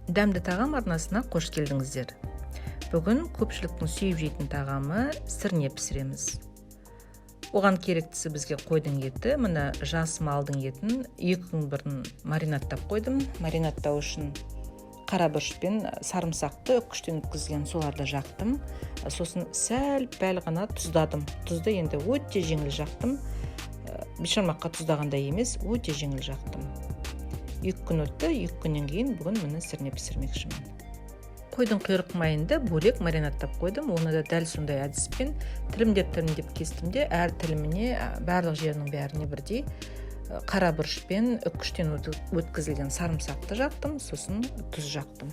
Дәмді тағам арнасына қош келдіңіздер. Бүгін көпшіліктің сүйіп жейтін тағамы сірне пісіреміз. Оған керектісі бізге қойдың еті, мына жас малдың етін 2 күн бұрын маринаттап қойдым. Маринаттау үшін қара бұрыш пен сарымсақты үккіштен өткізген соларды жақтым. Сосын сәл-пәл ғана тұздадым. Тұзды енді өте жеңіл жақтым. Бешбармаққа тұздағандай емес, өте жеңіл жақтым. 2 күн өтті, 2 күннен кейін бүгін міне сірне пісірмекшімін. Қойдың құйрық майынды бөлек маринаттап қойдым. Оны да дәл сондай әдіспен тілімдеп кестім де, әр тіліміне барлық жерінің бәріне бірдей қара бұрыш пен үккіштен өткізілген сарымсақты жақтым, сосын тұз жақтым.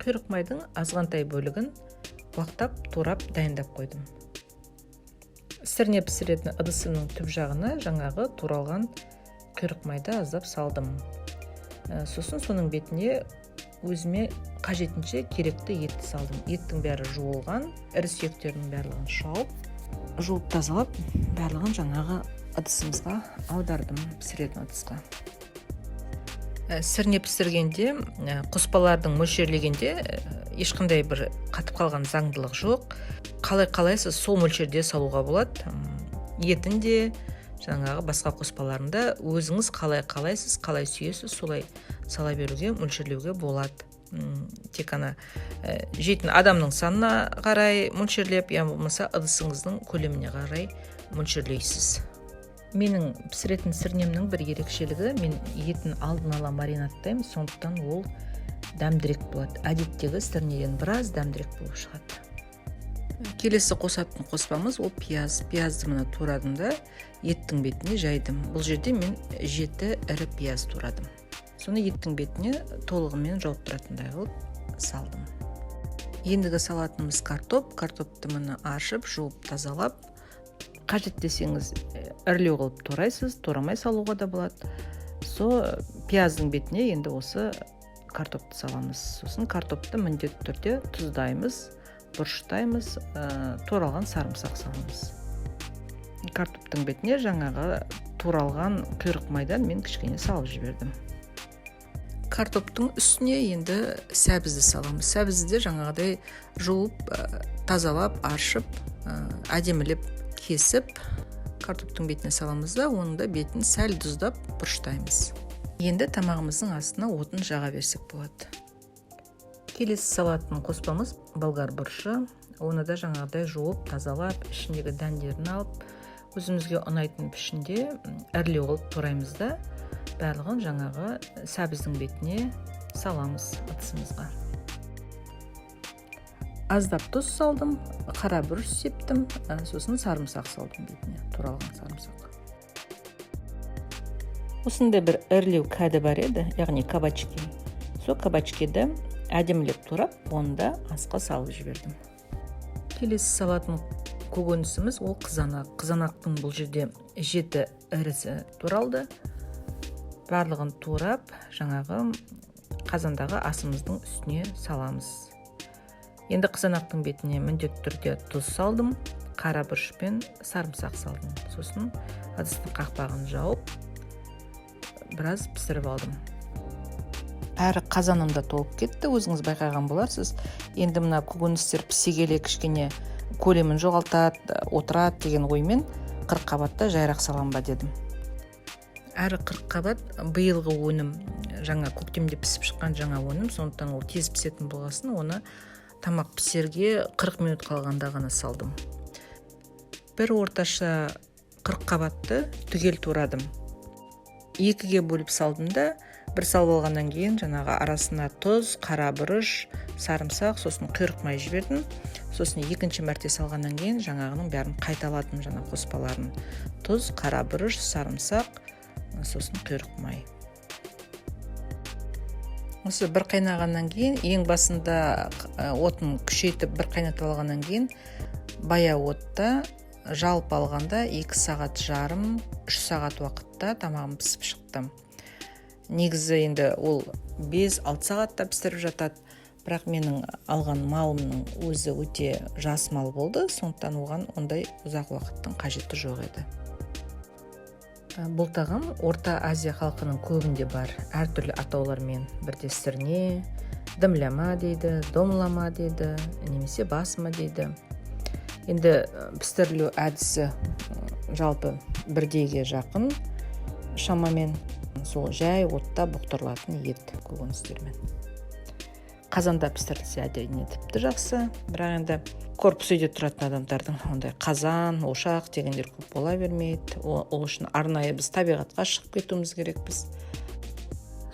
Құйрық майдың азғантай бөлігін уақтап, турап дайындап қойдым. Сірне пісіретін ыдысымның түп жағына жаңағы туралған құйрық майды аздап салдым. Сосын соның бетіне өзіме қажетінше керекті етті салдым. Еттің бәрі жуылған, ірі сүйектердің барлығын жуып тазалап, барлығын жаңағы ыдысымызға аудардым, пісіретін ыдысқа. Сірне пісіргенде, қоспалардың мөлшерлегенде ешқандай бір қатып қалған заңдылық жоқ. Қалай-қалайсыз сол мөлшерде салуға болады. Етін де, жаңағы басқа қоспаларында өзіңіз қалай-қалайсыз, қалай сүйесіз, солай сала беруге, мөлшерлеуге болады. Тек қана жейтін адамның санына қарай мөлшерлеп, я болмаса ыдысыңыздың көлеміне қарай мөлшерлейсіз. Менің пісіретін сірнемнің бір ерекшелігі, мен етін алдын ала маринаттаймын, сондықтан ол дәмдірек болады. Әдеттегі сірнеден біраз дәмдірек болып шығады. Келесі қосатын қоспамыз ол пияз. Пиязды мына турадым да еттің бетіне жайдым. Бұл жерде мен 7 ірі пияз турадым. Соны еттің бетіне толығымен жауып тұратындай қылып салдым. Ендігі салатынымыз картоп. Картопты мына ашып, жуып, тазалап, қажет десеңіз ірілеу қылып турайсыз, турамай салуға да болады. Пияздың бетіне енді осы картопты саламыз. Сосын картопты міндетті түрде тұздаймыз, бұрыштаймыз, туралған сарымсақ саламыз. Картоптың бетіне жаңағы туралған құйрық майдан мен кішкене салып жібердім. Картоптың үстіне енді сәбізді саламыз. Сәбізді жаңағыдай жуып, тазалап, аршып, әдемілеп кесіп, картоптың бетіне саламыз да, оның да бетін сәл тұздап бұрыштаймыз. Енді тамағымыздың астына отын жаға берсек болады. Келесі салатын қоспамыз болгар бұрышы. Оны да жаңағыдай жуып, тазалап, ішіндегі дәндерін алып, өзімізге ұнайтын пішінде әрлеу қылып тураймыз да, барлығын жаңағы сәбіздің бетіне саламыз ыдысымызға. Аздап тұз салдым, қара бұрыш септім, сосын сарымсақ салдым бетіне, туралған сарымсақ. Осындай бір әрлеу кәді бар еді, яғни кабачки. Сол кабачкиді әдемілеп турап, оны да асқа салып жібердім. Келесі салатын көкөнісіміз ол қызанақ. Қызанақтың бұл жерде 7 ірісі туралды. Барлығын турап, жаңағы қазандағы асымыздың үстіне саламыз. Енді қызанақтың бетіне міндетті түрде тұз салдым, қара бұрыш пен сарымсақ салдым. Сосын ыдыстың қақпағын жауып, біраз пісіріп алдым. Әрі қазанымда толып кетті, өзіңіз байқаған боларсыз. Енді мына көкөністер пісе келе кішкене көлемін жоғалтады, отырады деген оймен 40 қабатта жайрақ салам ба дедім. Әрі 40 қабат биылғы өнім, жаңа көктемде пісіп шыққан жаңа өнім, сондықтан ол тез пісетін болғасын, оны тамақ пісерге 40 минут қалғанда ғана салдым. Бір орташа 40 қабатты түгел турадым. 2-ге бөліп салдым да, бір салып алғаннан кейін жаңағы арасына тұз, қара бұрыш, сарымсақ, сосын құйрық май жібердім. Сосын 2-ші мәрте салғаннан кейін жаңағының бәрін қайталадым, жаңа қоспаларын. Тұз, қара бұрыш, сарымсақ, сосын құйрық май. Осы бір қайнағаннан кейін, ең басында отын күшейтіп бір қайнатып алғаннан кейін, бая отта жалпы алғанда 2 сағат жарым, 3 сағат уақытта тамағым пісіп шықты. Негізі енді ол 5-6 сағатта пісіріп жатады, бірақ менің алған малымның өзі өте жас мал болды, сондықтан оған ондай ұзақ уақыттың қажеті жоқ еді. Бұл тағам Орта Азия халқының көбінде бар, әртүрлі атаулармен, бірде сірне, дымлама дейді, домлама дейді, немесе басма дейді. Енді пістірілу әдісі жалпы бірдейге жақын, шамамен сол жай отта бұқтырылатын ет көкөністермен. Қазанда пістірілсе әдейіне тіпті жақсы, бірақ енді корпус үйде тұратын адамдардың ондай қазан, ошақ дегендер көп бола бермейді. Ол үшін арнайы біз табиғатқа шығып кетуіміз керекпіз.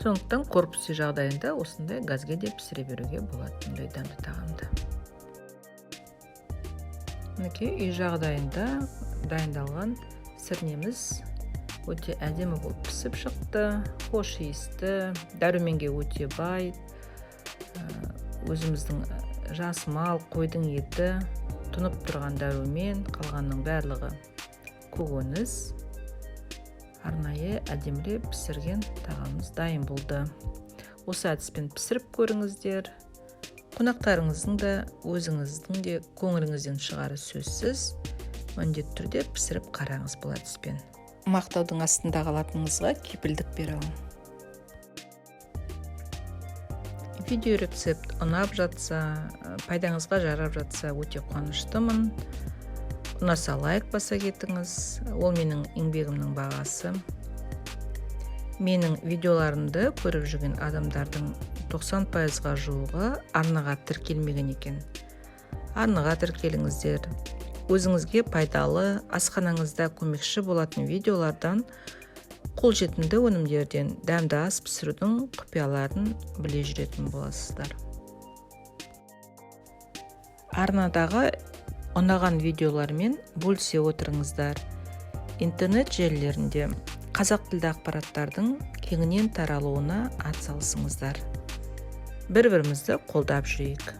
Сондықтан корпус үй жағдайында осындай газге де пісіре беруге болады мұндай дәмді тағамды. Мінекей үй жағдайында дайындалған сірнеміз өте әдемі болып пісіп шықты, хош иісті, дәруменге өте бай. Өзіміздің жас мал, қойдың еті, тұнып тұрған дәрумен, қалғанның барлығы көкөніс. Арнайы әдемілеп пісірген тағамымыз дайын болды. Осы әдіспен пісіріп көріңіздер. Қонақтарыңыздың да, өзіңіздің де көңіліңізден шығары сөзсіз, міндетті түрде пісіріп қараңыз бұл әдіспен. Мақтаудың астында қалатыныңызға кепілдік бере аламын. Видео рецепт ұнап жатса, пайдаңызға жарап жатса, өте қуаныштымын. Ұнаса лайк баса кетіңіз, ол менің еңбегімнің бағасы. Менің видеоларымды көріп жүрген адамдардың 90%-ға жуығы арнаға тіркелмеген екен. Арнаға тіркеліңіздер. Өзіңізге пайдалы, асханаңызда көмекші болатын видеолардан, қолжетімді өнімдерден дәмді ас пісірудің құпияларын біле жүретін боласыздар. Арнадағы ұнаған видеолармен бөлісе отырыңыздар. Интернет желілерінде қазақ тілді ақпараттардың кеңінен таралуына атсалысыңыздар. Бір-бірімізді қолдап жүрейік.